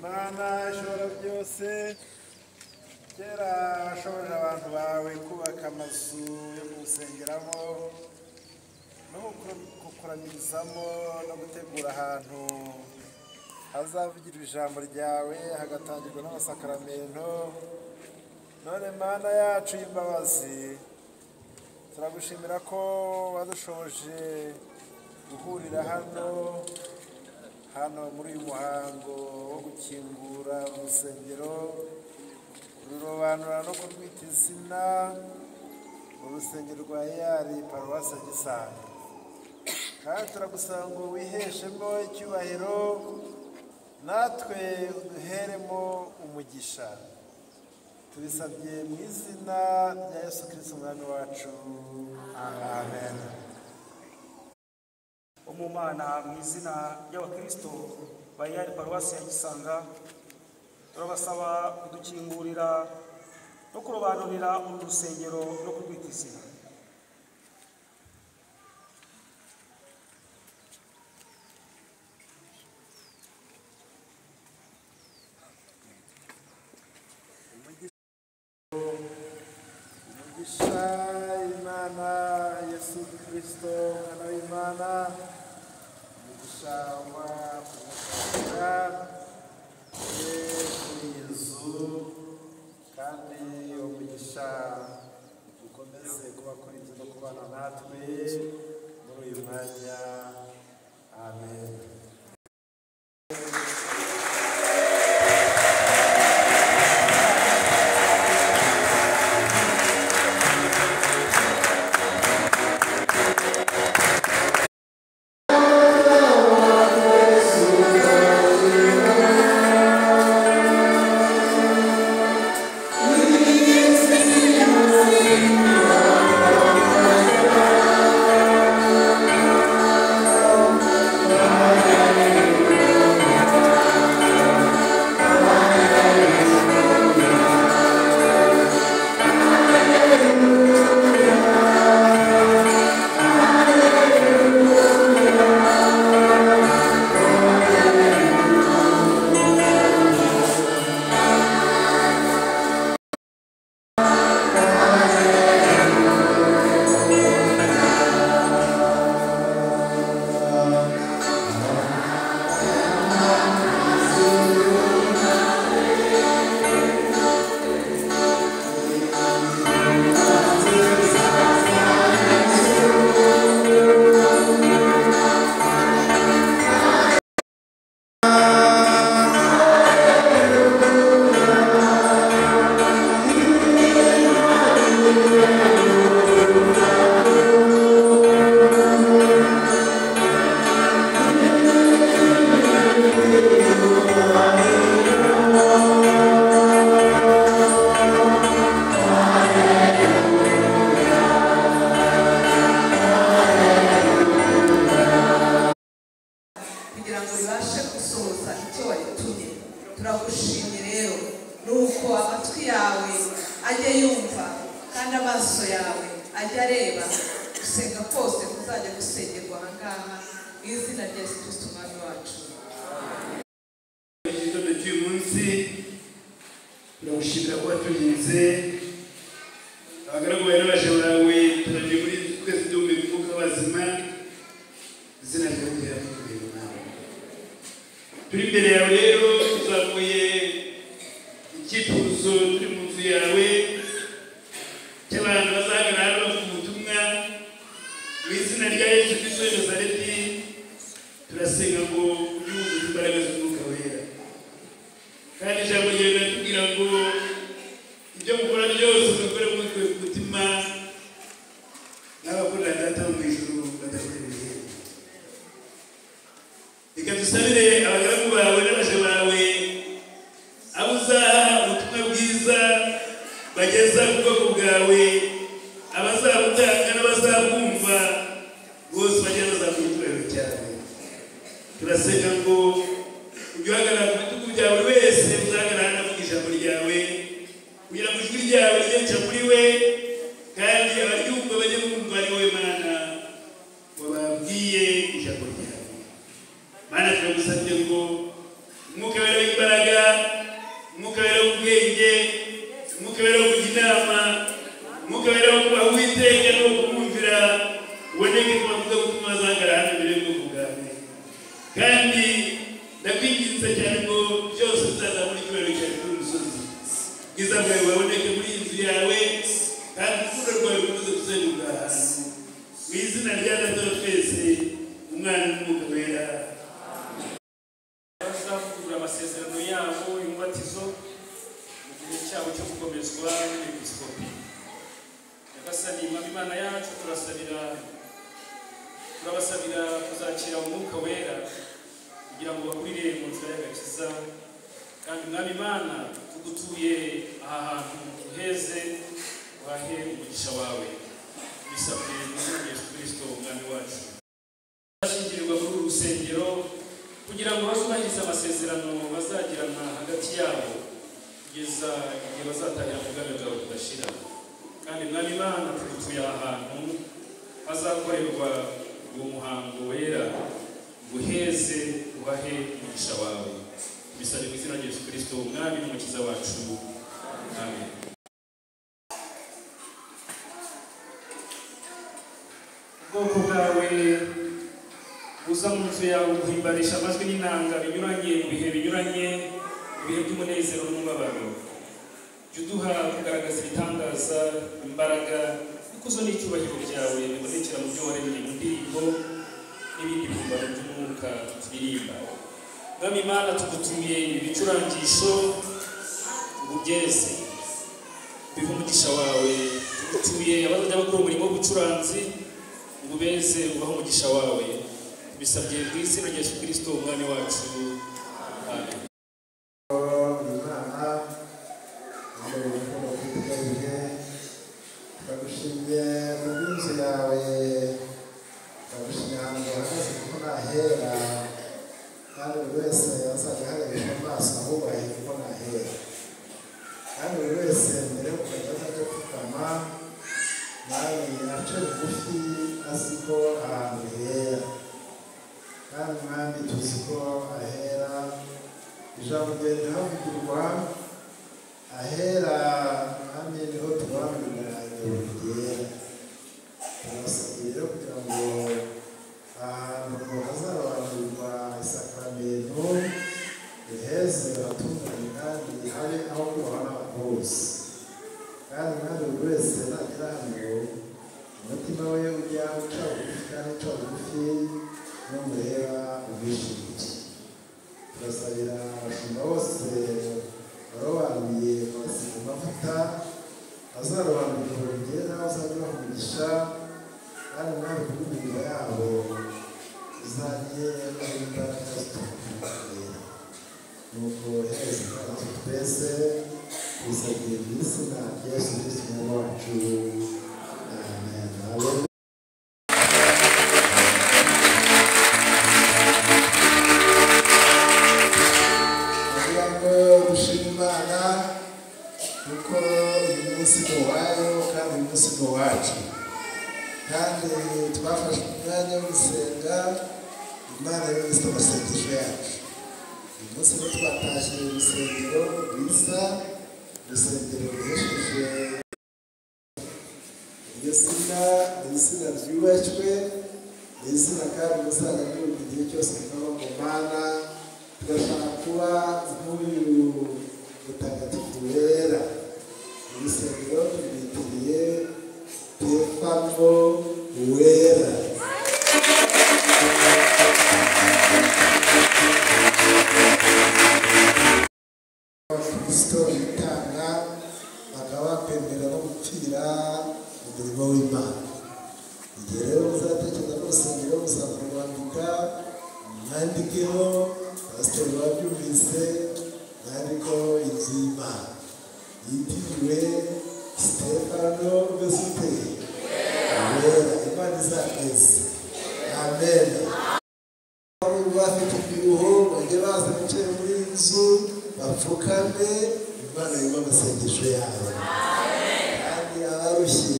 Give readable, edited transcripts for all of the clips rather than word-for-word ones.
Mana ishobora byose kera washoboje abantu bawe kubaka amazu yo gusengeramo no gukoranirizamo no gutegura ahantu hazavugirwa ijambo ryawe hagatangirwa n'amasakaramentu. None Mana yacu y'imbabazi turagushimira ko wadushoboje guhurira hano muri uyu muhango wo gukingura urusengero rurobanura no kurwita izina mu rusengero rwa Yari Paruwasi ya Gisanga. Kandi turagusaba ngo wiheshemo icyubahiro natwe uduheremo umugisha. Tubisabye mu izina rya Yesu Kristo umwami wacu, amen. Umumana mu izina ry'abakristo ba Yari Paruwasi ya Gisanga turabasaba kudukingurira no kurobanurira uru rusengero no kurwita izina. Umugisha Imana Yesu Kristo umwana w'Imana, umugisha wa kumufasha kuri Yesu, kandi umugisha ukomeze kuba kuri no kubana natwe muri uyu mwanya, amen. Turagushimye rero nuko amatwi yawe ajya yumva kandi amaso yawe ajya areba gusenga kose kuzajya gusengerwa ahangaha mu izina rya Yesu Kristo umwami wacu. Igitondo cy'uyu munsi turagushimira ko waturinze, abagaragu bawe n'abaja bawe turagiye muri twese duhumeka umwuka w'abazima, izina ryawe ryera nawe. Turi imbere yawe rero tuzamuye icyifuzo, turi mu nzu yawe cy'abantu bazahagarara bavuga ubutumwa mu izina rya Yesu Kristo w'i Nazareti. Turasenga ngo unyuzuze imbaraga z'umwuka wera, kandi ijambo ryawe riratubwira ngo ibyo mukora byose mubikore mubikuye ku mutima n'abakorera Data wo mu ijuru badategereje. Reka dusabire abagaragu bawe n'abaja bawe abo uzaha ubutumwa bwiza bageza ku bwoko bwawe, abazabutanga n'abazabwumva bose bajya bazamura itorero cyane. Turasenga ngo ujye uhagarara ku bitugu bya buri wese uzahagarara anavuga ijambo ryawe, kugira ngo ijwi ryawe rijye rica muri we, kandi abaryumva bajye bumva ari wowe Mana wababwiye ijambo ryawe. Mana turagusabye ngo umwuka wera w'imbaraga umukabera wo kujya inama, umukabera wo kubaha Uwiteka no kumwumvira, uboneke ku bavugabutumwa bazahagara hano imbere y'ubwoko bwawe. Kandi ndakwinginze cyane ngo byose bizaza muri icyubahiro cyawe kuri uyu musozi. Ubwiza bwawe buboneke muri iyi nzu yawe, kandi urukundo rwawe rukomeze kuzenguruka ahantu. Mu izina rya Data wa twese, Umwana n'Umwuka wera. Bazavugurura amasezerano yabo y'umubatizo mu gihe cyabo cyo gukomezwa n'Episkopi. Nyagasani Imana yacu turabasabira kuzakira Umwuka wera kugira ngo bakurire mu nzira y'agakiza. Kandi Mwami Imana, tugutuye aha hantu uheze, wahe umugisha wawe. Bisabwe mu izina rya Yesu Kristo Umwami wacu. Bashingirirwa muri uru rusengero kugira ngo bazubahirize amasezerano bazagirana hagati yabo kugeza igihe bazatahira mu bwami bwawe budashira. Kandi Mwami Imana, tugutuye aha hantu hazakorerwa uwo muhango wera, guheze ubahe umugisha wawe. Bisabwe mu izina rya Yesu Kristo Umwami n'Umukiza wacu. Amen. Ubwoko bwawe uza mu nzu yawe guhimbarisha amajwi n'inanga binyuranye mu bihe binyuranye, mu bihe by'umunezero n'umubabaro. Jya uduha kugaragaza ibitangaza, imbaraga, ikuzo n'icyubahiro byawe bibonekera mu byo waremye mu ndirimbo n'ibindi bihimbano by'umwuka turirimba. Mwami Imana, tugutuye ibicurangisho ubugeze biha umugisha wawe. Tugutuye abazajya bakora umurimo w'ubucuranzi ubeze ubaha umugisha wawe. Bisabye mu izina rya Yesu Kristo Umwami wacu. Amen. Turagushimye mu bw'inzu yawe, turagushimye ahantu hahagaze kuko nahera, kandi buri wese azajya aharebesha amaso ahubahe kuko nahera. Kandi buri wese mbere yo kujya azajya apfukama, nawe ace bugufi azi ko ahantu hera. Kandi Mwami, tuzi ko ahera, ijambo ryawe rihavugirwa, ahera Mwami niho tubangamira ijoro ryera. Turabasabye rero kugira ngo ahantu hazarobanurwa isakaramentu riheze abatunganye, kandi habe aho kubaha n'abantu bose. Kandi Mwami, buri wese nagira hano umutima we ujya uca bugufi, kandi uca bugufi n'umureba ubwishimiye. Turasabira abashumba bose barobanuye basiga amavuta, azarobanura ijoro ryera, bazajya baha umugisha. Kandi Mwami, kubw'imirimo yabo uzajye baha imbaraga zitukuye. Nuko hereza imbaraga twese, twisabye mu izina rya Yesu Kristo Umwami wacu. Amen. Amen. Kuko uyu munsi ni uwayo, kandi uyu munsi ni uwacu. Kandi twafashe umwanya wo gusenga Imana yumvise amasengesho yacu. Uyu munsi rero twatashye urusengero rwiza, urusengero ruhesheje iryo zina, ni izina ryubashywe, ni izina kandi muzajya mwumva igihe cyose mukaba mu Mana. Turashaka kuba nk'uyu mutagatifu wera. Urusengero turwitiriye Stefano Wera. Abakristo bitanga bakaba bakwemera no gupfira umurimo w'Imana. Igihe rero muzatekereza ko urusengero muzakurwandika, mwandikeho pasitori wabyumvise, mwandikeho inzu y'Imana yitiriwe Stefano Wera. Imana izakeze. Amen. Bafite ibiruho bajya baza bicaye muri iyi nzu bapfukame, Imana yumva amasengesho yabo. Kandi abarushye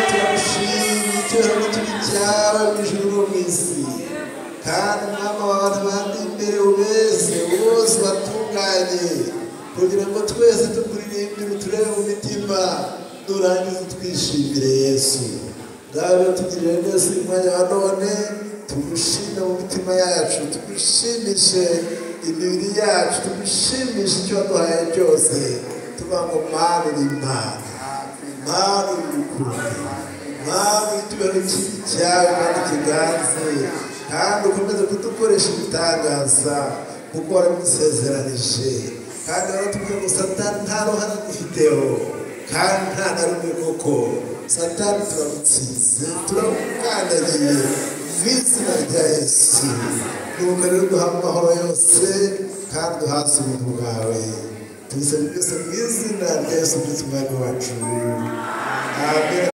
turagushimira icyubahiro kiri cyawe mu ijuru no mu isi. Kandi Mwami, abantu bandi imbere ubeze bose batunganye, kugira ngo twese tukuririmbire turebe mu mitima nurangiza twishimire Yesu. Ngabe tugirire neza umwanya wa none, tugushime mu mitima yacu, tugushimishe imibiri yacu, tugushimishe icyo waduhaye cyose. Tuvuga ngo Mana uri Imana, Mana uri urukundo, Mana itubere ikintu cyawe kandi kiganze, kandi ukomeze kudukoresha ibitangaza kuko warabidusezeranije. Kandi waratubwiye ngo Satani nta ruhare dufiteho, kandi nta na rumwe koko. Satani turamutsinze, turamukandagiye mu izina rya Yesu. Nuko rero duha amahoro yose kandi duhaze ubuntu bwawe. Tubisabye byose mu izina rya Yesu Kristo umwami wacu. Amen.